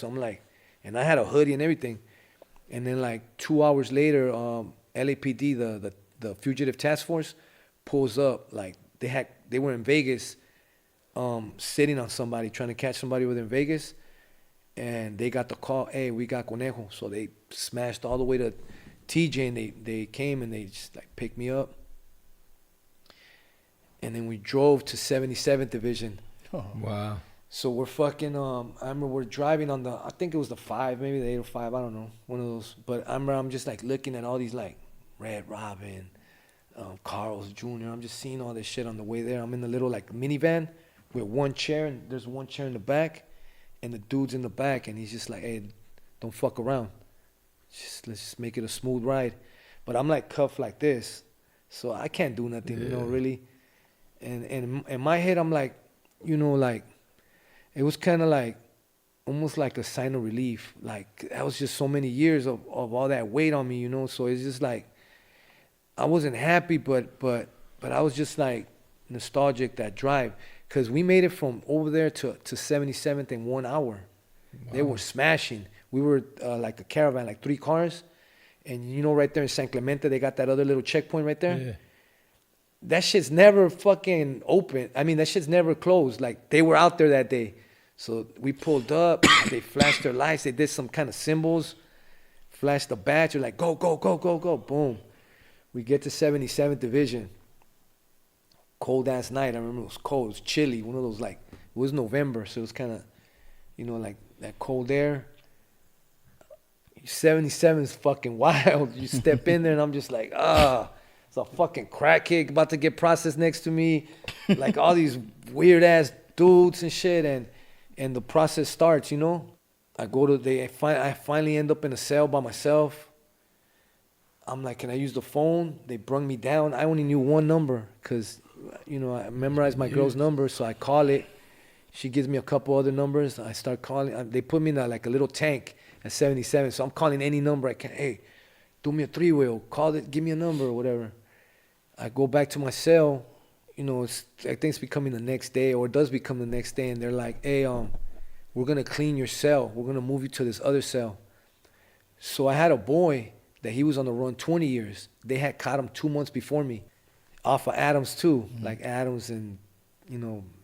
So I'm like, and I had a hoodie and everything. And then like 2 hours later, LAPD, the Fugitive Task Force, pulls up. Like they were in Vegas, sitting on somebody, trying to catch somebody within Vegas. And they got the call, hey, we got Conejo. So they smashed all the way to TJ, and they came and they just like picked me up. And then we drove to 77th Division. Oh. Wow. So we're fucking, I remember we're driving on I think it was the 5, maybe the 805, I don't know, one of those. But I remember I'm just like looking at all these like Red Robin, Carl's Jr. I'm just seeing all this shit on the way there. I'm in the little like minivan with one chair, and there's one chair in the back, and the dude's in the back, and he's just like, hey, don't fuck around. Let's just make it a smooth ride. But I'm like cuffed like this, so I can't do nothing, really. And in my head, I'm like, like, it was kind of like, almost like a sign of relief. Like, that was just so many years of all that weight on me, So it's just like, I wasn't happy, but I was just like nostalgic, that drive. Because we made it from over there to 77th in 1 hour. Wow. They were smashing. We were like a caravan, like 3 cars. And right there in San Clemente, they got that other little checkpoint right there. Yeah. That shit's never fucking open. I mean, that shit's never closed. Like, they were out there that day. So we pulled up. They flashed their lights. They did some kind of symbols. Flashed the badge. They're like, go, go, go, go, go. Boom. We get to 77th Division. Cold-ass night. I remember it was cold. It was chilly. One of those, like, it was November. So it was kind of, like that cold air. 77 is fucking wild. You step in there and I'm just like, it's a fucking crackhead about to get processed next to me. Like all these weird ass dudes and shit. And the process starts, I finally end up in a cell by myself. I'm like, can I use the phone? They brung me down. I only knew one number because, I memorized my girl's number. So I call it. She gives me a couple other numbers. I start calling. They put me in like a little tank at 77. So I'm calling any number I can. Hey, do me a 3-wheel. Call it. Give me a number or whatever. I go back to my cell. I think it's becoming the next day, or it does become the next day. And they're like, hey, we're going to clean your cell. We're going to move you to this other cell. So I had a boy that he was on the run 20 years. They had caught him 2 months before me off of Adams too. Mm-hmm. Like Adams and,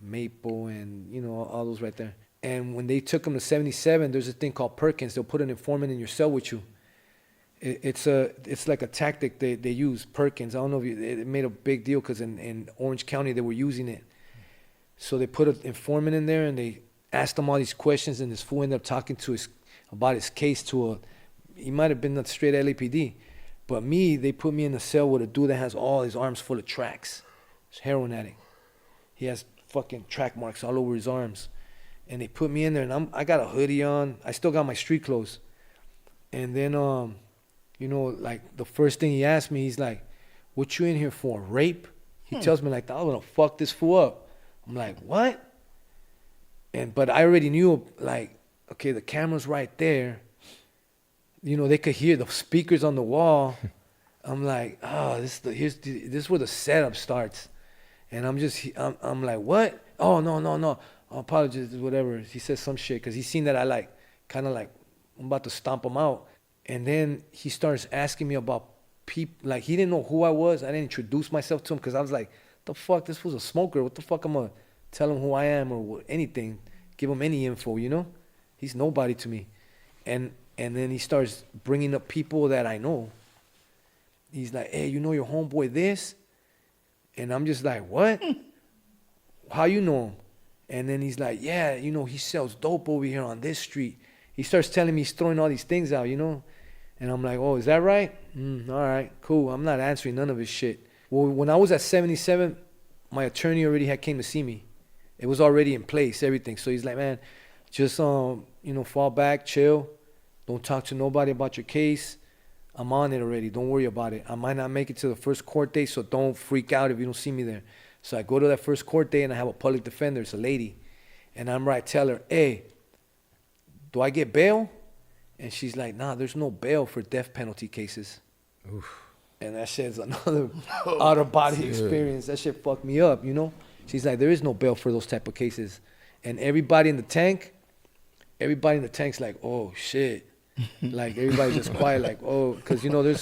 Maple and, all those right there. And when they took him to 77, there's a thing called Perkins. They'll put an informant in your cell with you. It's like a tactic they use, Perkins. I don't know if it made a big deal because in Orange County they were using it. So they put an informant in there and they asked him all these questions, and this fool ended up talking about his case he might have been a straight LAPD. But they put me in a cell with a dude that has all his arms full of tracks. He's a heroin addict. He has fucking track marks all over his arms. And they put me in there, and I got a hoodie on. I still got my street clothes. And then, like the first thing he asked me, he's like, what you in here for, rape? He tells me like, I'm going to fuck this fool up. I'm like, what? But I already knew, like, okay, the camera's right there. They could hear the speakers on the wall. I'm like, this is where the setup starts. And I'm like, what? Oh, no. I apologize, whatever. He says some shit because he's seen that I like, kind of like, I'm about to stomp him out. And then he starts asking me about people. Like, he didn't know who I was. I didn't introduce myself to him because I was like, the fuck, this was a smoker. What the fuck I'm going to tell him who I am or anything, give him any info, He's nobody to me. And then he starts bringing up people that I know. He's like, hey, your homeboy this? And I'm just like, what? How you know him? And then he's like, yeah, he sells dope over here on this street. He starts telling me he's throwing all these things out, And I'm like, oh, is that right? All right, cool. I'm not answering none of his shit. Well, when I was at 77, my attorney already came to see me. It was already in place, everything. So he's like, man, just, fall back, chill. Don't talk to nobody about your case. I'm on it already. Don't worry about it. I might not make it to the first court date, so don't freak out if you don't see me there. So I go to that first court day, and I have a public defender. It's a lady. And I tell her, hey, do I get bail? And she's like, nah, there's no bail for death penalty cases. Oof. And that shit's another out-of-body experience. That shit fucked me up, She's like, there is no bail for those type of cases. And everybody in the tank, everybody in the tank's like, oh shit. Like everybody just quiet, like, oh, because you know there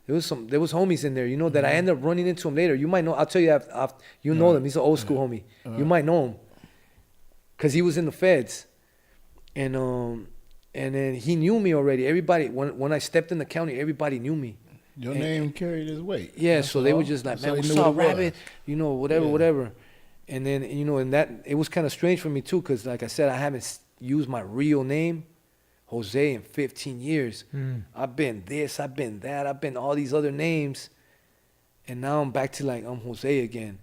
was homies in there, you know, that I ended up running into him later. You might know. I'll tell you after you know them. He's an old school homie. You might know him, cause he was in the feds, and then he knew me already. Everybody when I stepped in the county, everybody knew me. Your name carried his weight. Yeah, That's so they all. were just like, So man, he what's knew up, what it Rabbit? was. You know, whatever. And then, you know, and that, it was kind of strange for me too, because like I said, I haven't used my real name, Jose, in 15 years. I've been this, I've been that, I've been all these other names. And now I'm back to like, I'm Jose again.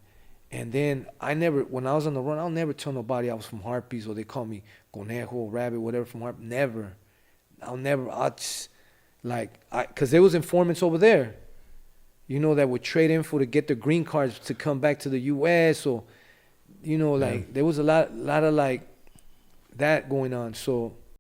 And then when I was on the run, I'll never tell nobody I was from Harpies or they call me Conejo, Rabbit, whatever from Harpies. Never. I'll just, because there was informants over there, you know, that would trade info to get their green cards to come back to the U.S. or, you know, like there was a lot of like that going on. So